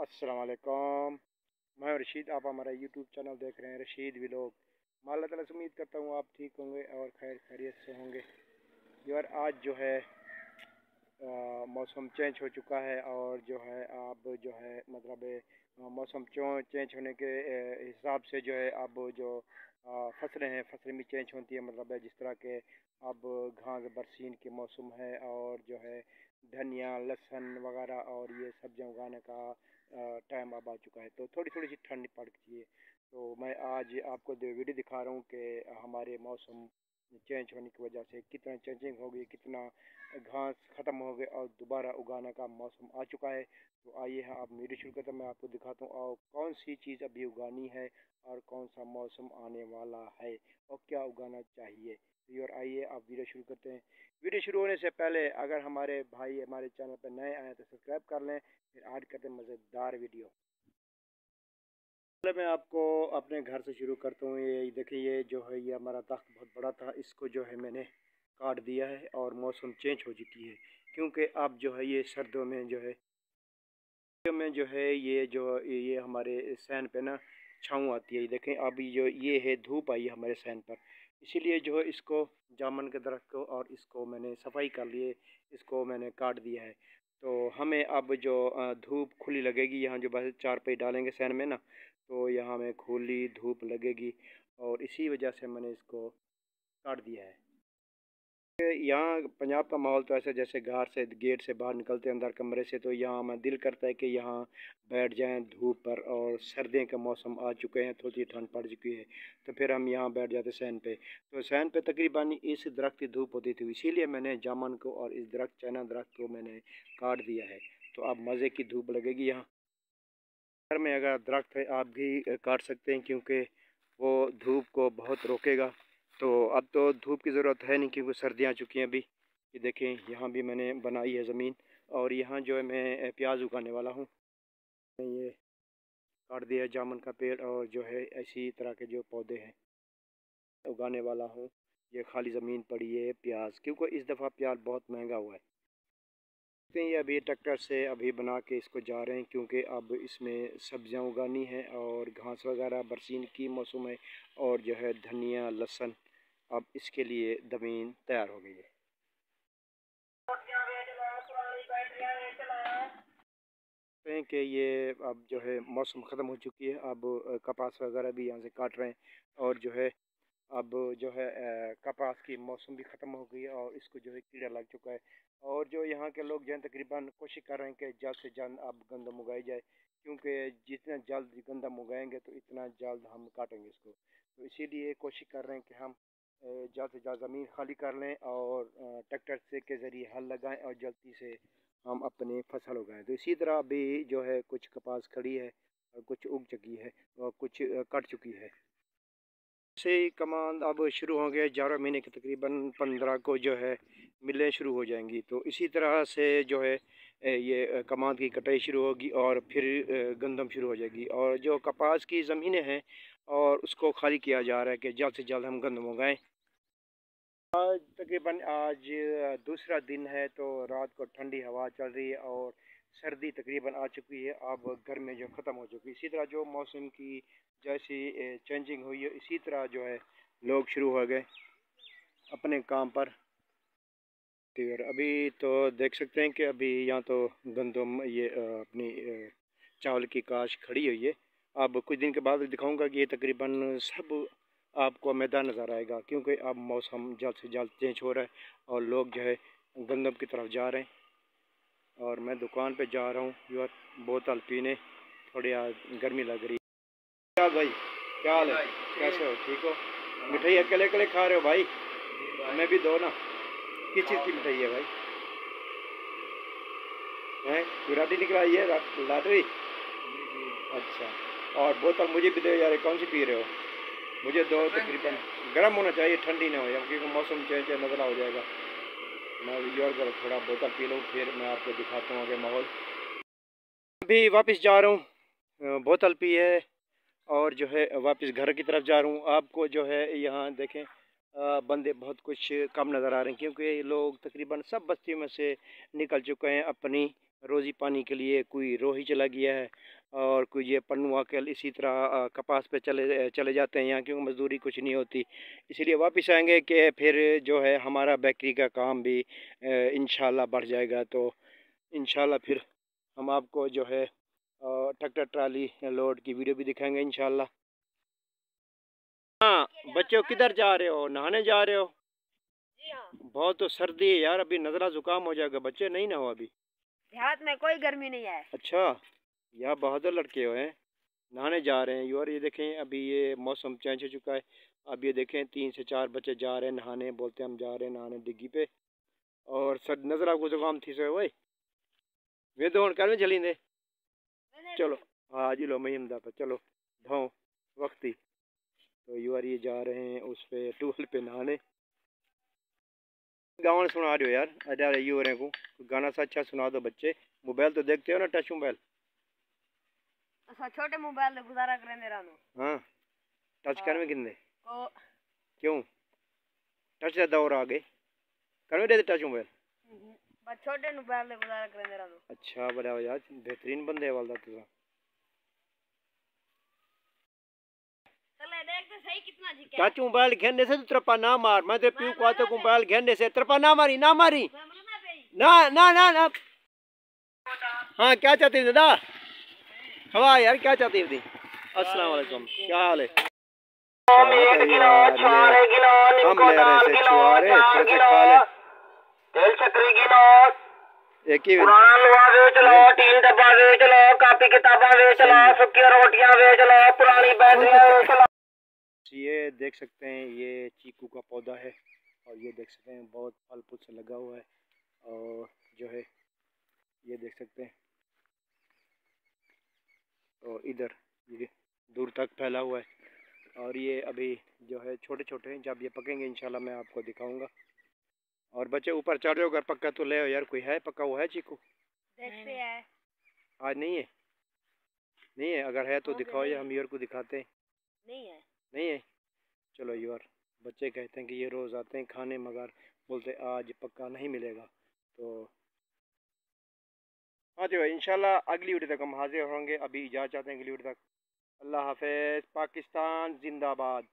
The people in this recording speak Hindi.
अस्सलाम वालेकुम। मैं रशीद, आप हमारा यूट्यूब चैनल देख रहे हैं रशीद व्लॉग। मैं अल्लाह ताला से उम्मीद करता हूँ आप ठीक होंगे और खैर खैरियत से होंगे। यार आज जो है मौसम चेंज हो चुका है और जो है अब जो है मतलब मौसम चेंज होने के हिसाब से जो है अब जो फसलें हैं फसलें भी चेंज होती है। मतलब है जिस तरह के अब घास बरसीन के मौसम है और जो है धनिया लहसुन वगैरह और ये सब्जियां उगाने का टाइम अब आ चुका है, तो थोड़ी थोड़ी सी ठंड पड़ गई है। तो मैं आज आपको वीडियो दिखा रहा हूँ कि हमारे मौसम चेंज होने की वजह से कितना चेंजिंग हो गई, कितना घास ख़त्म हो गए और दोबारा उगाने का मौसम आ चुका है। तो आइए आप वीडियो शुरू करते हैं, मैं आपको दिखाता हूँ और कौन सी चीज़ अभी उगानी है और कौन सा मौसम आने वाला है और क्या उगाना चाहिए। तो और आइए आप वीडियो शुरू करते हैं। वीडियो शुरू होने से पहले अगर हमारे भाई हमारे चैनल पर नए आए तो सब्सक्राइब कर लें, फिर ऐड करते हैं मज़ेदार वीडियो। पहले मैं आपको अपने घर से शुरू करता हूँ। ये देखिए, ये जो है ये हमारा तख्त बहुत बड़ा था, इसको जो है मैंने काट दिया है और मौसम चेंज हो चुकी है क्योंकि अब जो है ये सर्दियों में जो है ये हमारे सैन पे ना छाँव आती है। ये देखें अभी जो ये है धूप आई है हमारे सैन पर, इसीलिए जो है इसको जामुन के दरख्त को और इसको मैंने सफाई कर लिए, इसको मैंने काट दिया है। तो हमें अब जो धूप खुली लगेगी यहाँ जो बस चार पे डालेंगे सैन में ना, तो यहाँ में खुली धूप लगेगी और इसी वजह से मैंने इसको काट दिया है। यहाँ पंजाब का माहौल तो ऐसा जैसे घर से गेट से बाहर निकलते हैं अंदर कमरे से, तो यहाँ हमें दिल करता है कि यहाँ बैठ जाएं धूप पर। और सर्दियों का मौसम आ चुके हैं, थोड़ी ठंड पड़ चुकी है, तो फिर हम यहाँ बैठ जाते सैन पे। तो सैन पे तकरीबन इस दरख्त की धूप होती थी, इसीलिए मैंने जामुन को और इस दरख्त चाइना दरख्त को मैंने काट दिया है। तो अब मज़े की धूप लगेगी यहाँ। घर में अगर दरख्त है आप भी काट सकते हैं क्योंकि वो धूप को बहुत रोकेगा। तो अब तो धूप की ज़रूरत है नहीं क्योंकि सर्दियाँ आ चुकी हैं अभी। ये देखें यहाँ भी मैंने बनाई है ज़मीन और यहाँ जो है मैं प्याज उगाने वाला हूँ। ये काट दिया जामुन का पेड़ और जो है इसी तरह के जो पौधे हैं उगाने वाला हूँ। ये खाली ज़मीन पड़ी है प्याज, क्योंकि इस दफ़ा प्याज बहुत महंगा हुआ है। ये अभी ट्रैक्टर से अभी बना के इसको जा रहे हैं क्योंकि अब इसमें सब्जियां उगानी है और घास वगैरह बरसीन की मौसम है और जो है धनिया लहसुन, अब इसके लिए ज़मीन तैयार हो गई है कि ये अब जो है मौसम ख़त्म हो चुकी है। अब कपास वगैरह भी यहाँ से काट रहे हैं और जो है अब जो है कपास की मौसम भी ख़त्म हो गई है और इसको जो है कीड़ा लग चुका है। और जो यहाँ के लोग जो हैं तकरीबन कोशिश कर रहे हैं कि जल्द से जल्द अब गंदम उगाई जाए, क्योंकि जितना जल्द गंदम उगाएंगे तो इतना जल्द हम काटेंगे इसको। तो इसीलिए कोशिश कर रहे हैं कि हम जल्द से जल्द ज़मीन खाली कर लें और ट्रैक्टर से के ज़रिए हल लगाएं और जल्दी से हम अपनी फसल उगाएं। तो इसी तरह अभी जो है कुछ कपास खड़ी है और कुछ उग चुकी है और कुछ कट चुकी है। से कमान अब शुरू होंगे 11 महीने के तकरीबन 15 को जो है मिलें शुरू हो जाएंगी। तो इसी तरह से जो है ये कमान की कटाई शुरू होगी और फिर गंदम शुरू हो जाएगी और जो कपास की ज़मीनें हैं और उसको खाली किया जा रहा है कि जल्द से जल्द हम गंदम उगाएं। आज तकरीबन आज दूसरा दिन है, तो रात को ठंडी हवा चल रही है और सर्दी तकरीबन आ चुकी है, अब गर्मी जो ख़त्म हो चुकी है। इसी तरह जो मौसम की जैसी चेंजिंग हुई है इसी तरह जो है लोग शुरू हो गए अपने काम पर। और अभी तो देख सकते हैं कि अभी यहाँ तो गंदम ये अपनी चावल की काश खड़ी हुई है। अब कुछ दिन के बाद दिखाऊंगा कि ये तकरीबन सब आपको मैदान नज़र आएगा क्योंकि अब मौसम जल्द से जल्द चेंज हो रहा है और लोग जो है गंदम की तरफ जा रहे हैं और मैं दुकान पे जा रहा हूँ यार बोतल पीने, थोड़ी गर्मी लग रही है। क्या भाई, क्या हाल है, कैसे हो, ठीक हो? मिठाई अकेले अकेले खा रहे हो भाई? हमें भी दो ना। किस चीज़ की मिठाई है भाई? हैं गुराटी निकल आई है लॉटरी? अच्छा, और बोतल मुझे भी दो यार, कौन सी पी रहे हो? मुझे दो, तकरीबन गर्म होना चाहिए, ठंडी ना हो यार क्योंकि मौसम चेंज नज़र हो जाएगा। मैं यार जरा थोड़ा बोतल पी लूँ फिर मैं आपको दिखाता हूँ आगे माहौल। अभी वापस जा रहा हूँ, बोतल पी है और जो है वापस घर की तरफ जा रहा हूँ। आपको जो है यहाँ देखें बंदे बहुत कुछ कम नज़र आ रहे हैं क्योंकि लोग तकरीबन सब बस्तियों में से निकल चुके हैं अपनी रोज़ी पानी के लिए, कोई रोही चला गया है और कोई ये पन्नू आके इसी तरह कपास पे चले चले जाते हैं यहाँ, क्योंकि मज़दूरी कुछ नहीं होती। इसीलिए वापस आएंगे कि फिर जो है हमारा बेकरी का काम भी इंशाल्लाह बढ़ जाएगा। तो इंशाल्लाह फिर हम आपको जो है ट्रैक्टर ट्राली लोड की वीडियो भी दिखाएंगे इंशाल्लाह। हाँ बच्चों, किधर जा रहे हो? नहाने जा रहे हो? जी हाँ। बहुत तो सर्दी है यार, अभी नज़ला जुकाम हो जाएगा। बच्चे नहीं ना हो अभी? देहात में कोई गर्मी नहीं है। अच्छा, यहाँ बहादुर लड़के हो हैं, नहाने जा रहे हैं। और ये देखें अभी ये मौसम चेंज हो चुका है। अब ये देखें 3 से 4 बच्चे जा रहे हैं नहाने, बोलते हैं हम जा रहे हैं नहाने डिग्गी पे। और सर नजर आपको जुकाम थी सो वही वे तो हूँ कल चली दे। चलो हाँ जी लो महिमदा पर चलो धाओ वक्त ही। तो ये जा रहे हैं उस पे टूल पे नहाने। गाँव सुना रहे हो यार, अजा रही हो रहे को गाना सा अच्छा सुना दो बच्चे। मोबाइल तो देखते हो ना, टच मोबाइल? छोटे मोबाइल से गुजारा करें मेरा हाँ टच कर में किन्ने को क्यों टच का दौर आ गए कर देते टच मोबाइल। बस छोटे मोबाइल से गुजारा करें मेरा अच्छा बड़ा यार, बेहतरीन बंदे वाला तुझा। चले देख तो सही कितना जी टच मोबाइल घेरने से तो तरपा ना मार, मैं तेरे पीऊ को आते को मोबाइल घेरने से तरपा ना मारी, ना मारी, ना ना ना ना। हाँ क्या चाहती है दादा? हवा यार क्या चाहती है? अस्सलाम वालेकुम, क्या हाल है? हम ले रहे से छुहारे थोड़े से खा ले। तेल छतरी की लो, एक ही पुराना लोहा बेच लो, 3 डब्बा बेच लो, कापी किताबा बेच लो, सुखी रोटियां बेच लो, पुरानी बैटरियां बेच लो। ये देख सकते हैं ये चीकू का पौधा है और ये देख सकते हैं बहुत फल फूल से लगा हुआ है। और जो है ये देख सकते हैं और इधर ये दूर तक फैला हुआ है। और ये अभी जो है छोटे छोटे हैं, जब ये पकेंगे इंशाल्लाह मैं आपको दिखाऊंगा। और बच्चे ऊपर चढ़ रहे हो, अगर पक्का तो ले आओ यार। कोई है पक्का हुआ है चीकू? देखते हैं। आज नहीं है? नहीं है, अगर है तो दिखाओ या हम यूर को दिखाते हैं। नहीं है। नहीं है, चलो यूर। बच्चे कहते हैं कि ये रोज़ आते हैं खाने, मगर बोलते आज पक्का नहीं मिलेगा। तो हाँ जी भाई, इंशाल्लाह अगली वीडियो तक हम हाजिर होंगे। अभी इजाज़त चाहते हैं अगली वीडियो तक। अल्लाह हाफिज़, पाकिस्तान जिंदाबाद।